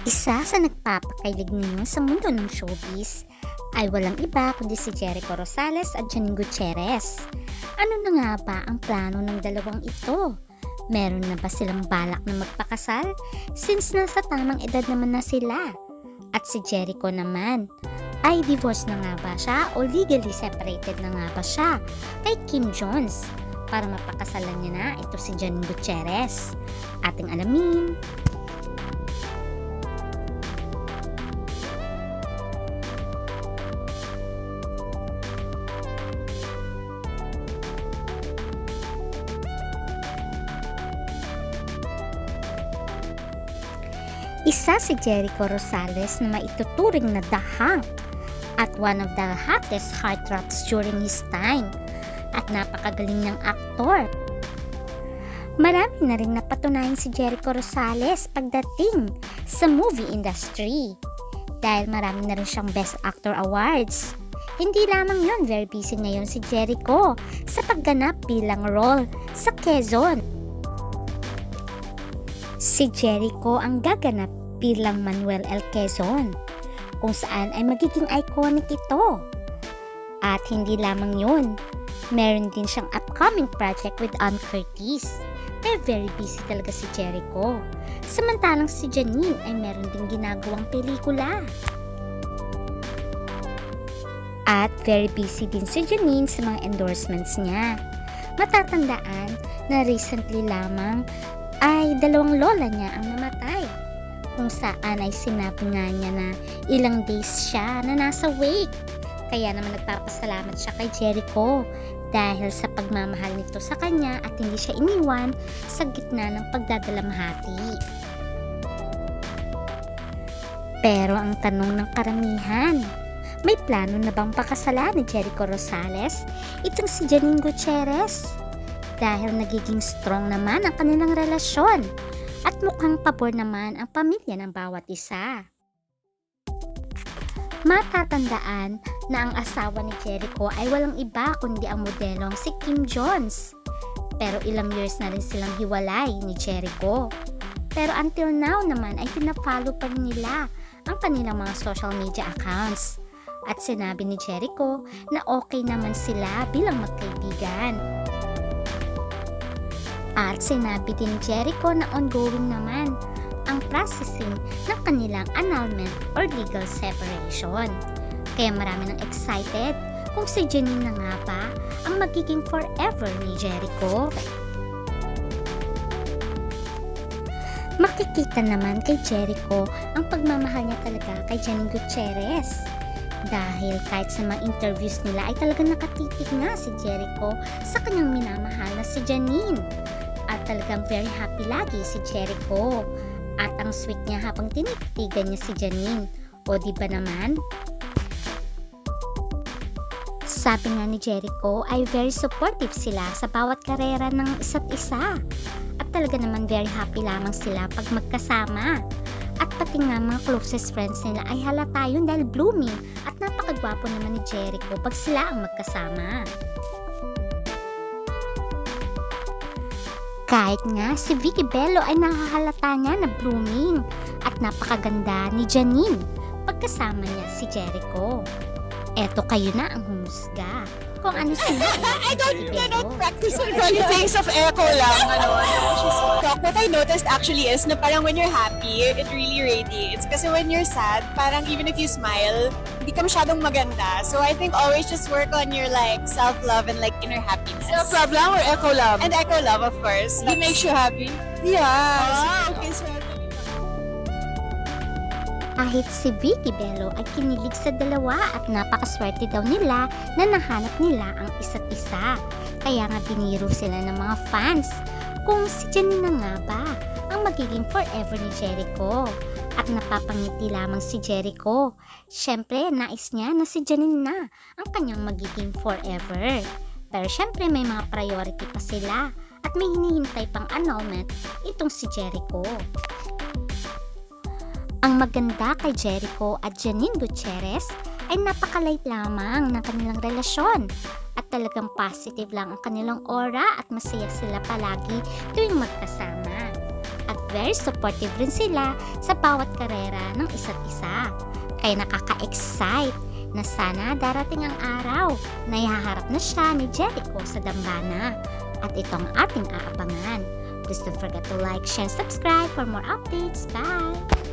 Isa sa nagpapakailig ngayon sa mundo ng showbiz ay walang iba kundi si Jericho Rosales at Janine Gutierrez. Ano na nga ba ang plano ng dalawang ito? Meron na ba silang balak na magpakasal? Since nasa tamang edad naman na sila. At si Jericho naman, ay divorce na nga ba siya o legally separated na nga ba siya kay Kim Jones para mapakasalan niya na ito si Janine Gutierrez? Ating alamin. Isa si Jericho Rosales na maituturing na dahang at one of the hottest heartthrobs during his time at napakagaling ng aktor. Marami na rin napatunayan si Jericho Rosales pagdating sa movie industry dahil marami na rin siyang Best Actor Awards. Hindi lamang yon, very busy ngayon si Jericho sa pagganap bilang role sa Quezon. Si Jericho ang gaganap bilang Manuel L. Quezon, kung saan ay magiging iconic ito. At hindi lamang yun, meron din siyang upcoming project with Ann Curtis. Kaya very busy talaga si Jericho. Samantalang si Janine ay meron din ginagawang pelikula. At very busy din si Janine sa mga endorsements niya. Matatandaan na recently lamang ay dalawang lola niya ang namatay, kung saan ay sinabi nga niya na ilang days siya na nasa wake. Kaya naman nagpapasalamat siya kay Jericho dahil sa pagmamahal nito sa kanya at hindi siya iniwan sa gitna ng pagdadalamhati. Pero ang tanong ng karamihan, may plano na bang pakasalan ni Jericho Rosales itong si Janine Gutierrez? Dahil nagiging strong naman ang kanilang relasyon at mukhang pabor naman ang pamilya ng bawat isa. Matatandaan na ang asawa ni Jericho ay walang iba kundi ang modelong si Kim Jones. Pero ilang years na rin silang hiwalay ni Jericho. Pero until now naman ay pinafollow pa rin nila ang kanilang mga social media accounts. At sinabi ni Jericho na okay naman sila bilang magkaibigan. At sinabi din ni Jericho na ongoing naman ang processing ng kanilang annulment or legal separation. Kaya marami nang excited kung si Janine na nga ba ang magiging forever ni Jericho. Makikita naman kay Jericho ang pagmamahal niya talaga kay Janine Gutierrez. Dahil kahit sa mga interviews nila ay talagang nakatitig nga si Jericho sa kanyang minamahal na si Janine. At talagang very happy lagi si Jericho. At ang sweet niya habang tinitigan niya si Janine. O di ba naman? Sabi nga ni Jericho ay very supportive sila sa bawat karera ng isa't isa. At talaga naman very happy lamang sila pag magkasama. At pati nga mga closest friends nila ay halata yun dahil blooming at napakagwapo naman ni Jericho pag sila ang magkasama. Kahit nga si Vicky Bello ay nakahalata niya na blooming at napakaganda ni Janine pagkasama niya si Jericho. Eto kayo na ang humusga kung ano sila. I don't practice on things of echo lang. What I noticed actually is na parang when you're happy, it really radiates. Kasi when you're sad, parang even if you smile, hindi ka masyadong maganda. So I think always just work on your like self-love and like inner happiness. Self-love lang or echo love? And echo love, of course. It makes you happy? Yeah. Okay, so Kahit si Vicky Bello ay kinilig sa dalawa at napakaswerte daw nila na nahanap nila ang isa't isa. Kaya nga biniro sila ng mga fans kung si Janine na nga ba ang magiging forever ni Jericho. At napapangiti lamang si Jericho. Syempre, nais niya na si Janine na ang kanyang magiging forever. Pero syempre may mga priority pa sila at may hinihintay pang annulment itong si Jericho. Ang maganda kay Jericho at Janine Gutierrez ay napakalight lamang ng kanilang relasyon at talagang positive lang ang kanilang aura at masaya sila palagi tuwing magkasama. At very supportive rin sila sa bawat karera ng isa't isa. Kaya nakaka-excite na sana darating ang araw na ihaharap na siya ni Jericho sa dambana. At ito ang ating aabangan. Please don't forget to like, share, subscribe for more updates. Bye!